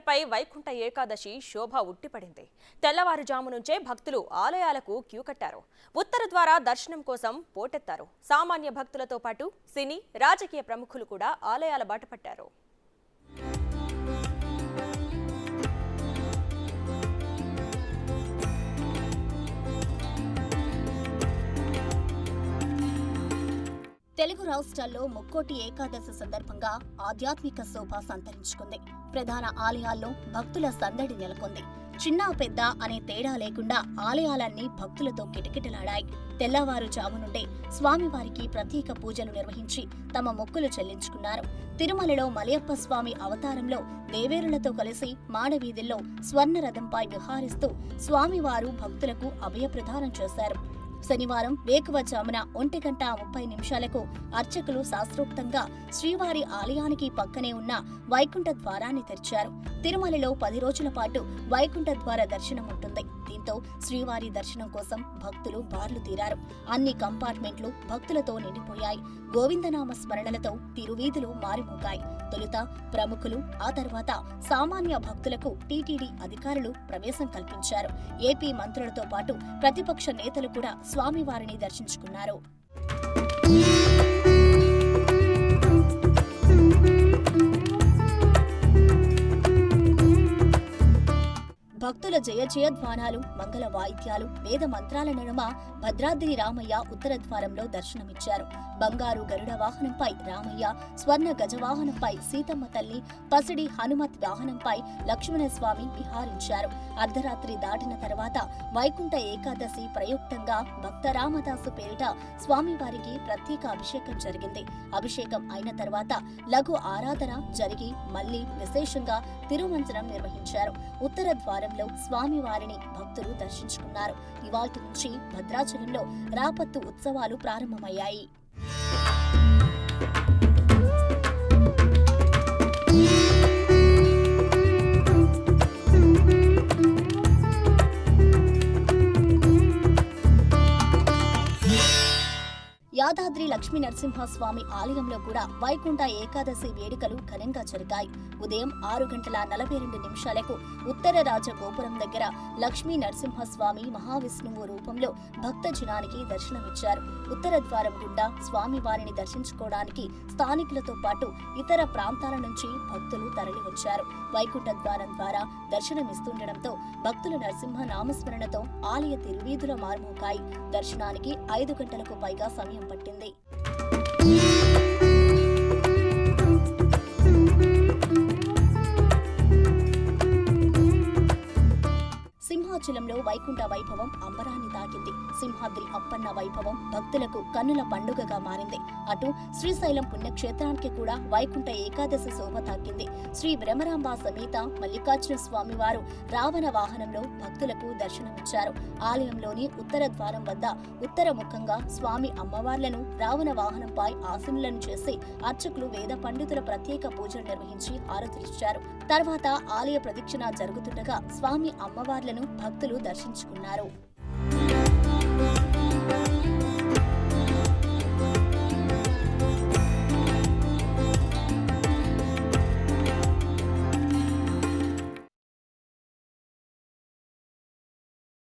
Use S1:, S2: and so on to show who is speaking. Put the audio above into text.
S1: ద్వారంపై వైకుంఠ ఏకాదశి శోభ ఉట్టిపడింది. తెల్లవారుజాము నుంచే భక్తులు ఆలయాలకు క్యూ కట్టారు. ఉత్తర ద్వార దర్శనం కోసం పోటెత్తారు. సామాన్య భక్తులతో పాటు సినీ, రాజకీయ ప్రముఖులు కూడా ఆలయాల బాట పట్టారు.
S2: తెలుగు రాష్ట్రాల్లో ముక్కోటి ఏకాదశి సందర్భంగా ఆధ్యాత్మిక శోభ సంతరించుకుంది. ప్రధాన ఆలయాల్లో భక్తుల సందడి నెలకొంది. చిన్న పెద్ద అనే తేడా లేకుండా ఆలయాలన్నీ భక్తులతో కిటకిటలాడాయి. తెల్లవారుజాము నుండే స్వామివారికి ప్రత్యేక పూజలు నిర్వహించి తమ మొక్కులు చెల్లించుకున్నారు. తిరుమలలో మలయప్ప స్వామి అవతారంలో దేవేరులతో కలిసి మాడవీధుల్లో స్వర్ణరథంపై విహారిస్తూ స్వామివారు భక్తులకు అభయప్రదానం చేశారు. శనివారం వేకువజామున 1:30 అర్చకులు శాస్త్రోక్తంగా శ్రీవారి ఆలయానికి పక్కనే ఉన్న వైకుంఠ ద్వారాన్ని తెరిచారు. తిరుమలలో 10 రోజుల పాటు వైకుంఠ ద్వార దర్శనం ఉంటుంది. దీంతో శ్రీవారి దర్శనం కోసం భక్తులు బార్లు తీరారు. అన్ని కంపార్ట్మెంట్లు భక్తులతో నిండిపోయాయి. గోవిందనామ స్మరణలతో తిరువీధులు మారిమోగాయి. తొలుత ప్రముఖులు, ఆ తర్వాత సామాన్య భక్తులకు టీటీడీ అధికారులు ప్రవేశం కల్పించారు. ఏపీ మంత్రులతో పాటు ప్రతిపక్ష నేతలు కూడా స్వామివారిని దర్శించుకున్నారు. భక్తుల జయ జయధ్వానాలు, మంగళ వాయిద్యాలు, వేద మంత్రాల నడుమ భద్రాద్రి రామయ్య ఉత్తర ద్వారంలో దర్శనమిచ్చారు. బంగారు గరుడ వాహనంపై రామయ్య, స్వర్ణ గజవాహనంపై సీతమ్మ తల్లి, పసిడి హనుమత్ వాహనంపై లక్ష్మణస్వామి విహారించారు. అర్ధరాత్రి దాటిన తర్వాత వైకుంఠ ఏకాదశి ప్రయుక్తంగా భక్త రామదాసు పేరిట స్వామివారికి ప్రత్యేక అభిషేకం జరిగింది. అభిషేకం అయిన తర్వాత లఘు ఆరాధన జరిగి మళ్లీ విశేషంగా తిరుమంజనం నిర్వహించారు. ఉత్తర ద్వారంలో స్వామివారిని భక్తులు దర్శించుకున్నారు. ఇవాల్టి నుంచి భద్రాచలంలో రాపత్తు ఉత్సవాలు ప్రారంభమయ్యాయి. యాదాద్రి లక్ష్మీ నరసింహస్వామి ఆలయంలో కూడా వైకుంఠ ఏకాదశి వేడుకలు ఘనంగా జరిగాయి. ఉదయం 6:42 ఉత్తర రాజగోపురం దగ్గర లక్ష్మీ నరసింహస్వామి మహావిష్ణువు రూపంలో భక్తజనానికి దర్శనమిచ్చారు. ఉత్తర ద్వారం గుండా స్వామివారిని దర్శించుకోవడానికి స్థానికులతో పాటు ఇతర ప్రాంతాల నుంచి భక్తులు తరలివచ్చారు. వైకుంఠ ద్వారం ద్వారా దర్శనమిస్తుండటంతో భక్తుల నరసింహ నామస్మరణతో ఆలయ తిరువీధుల మార్మోగాయి. దర్శనానికి 5 గంటలకు పైగా సమయం పట్టింది. సింహాచలంలో వైకుంఠ వైభవం అంబరాన్ని తాకింది. సింహాద్రి అప్పన్న వైభవం భక్తులకు కన్నుల పండుగగా మారింది. అటు శ్రీశైలం పుణ్యక్షేత్రానికి కూడా వైకుంఠ ఏకాదశి శోభ తాకింది. శ్రీ బ్రహ్మరాంబ సమేత మల్లికార్జున స్వామివారు రావణ వాహనంలో భక్తులకు దర్శనమిచ్చారు. ఆలయంలోని ఉత్తర ద్వారం వద్ద ఉత్తరముఖంగా స్వామి అమ్మవార్లను రావణ వాహనంపై ఆసీనులను చేసి అర్చకులు వేద పండితుల ప్రత్యేక పూజలు నిర్వహించి హారతులిచ్చారు. తర్వాత ఆలయ ప్రదక్షిణ జరుగుతుండగా స్వామి అమ్మవార్లను భక్తులు దర్శించుకున్నారు.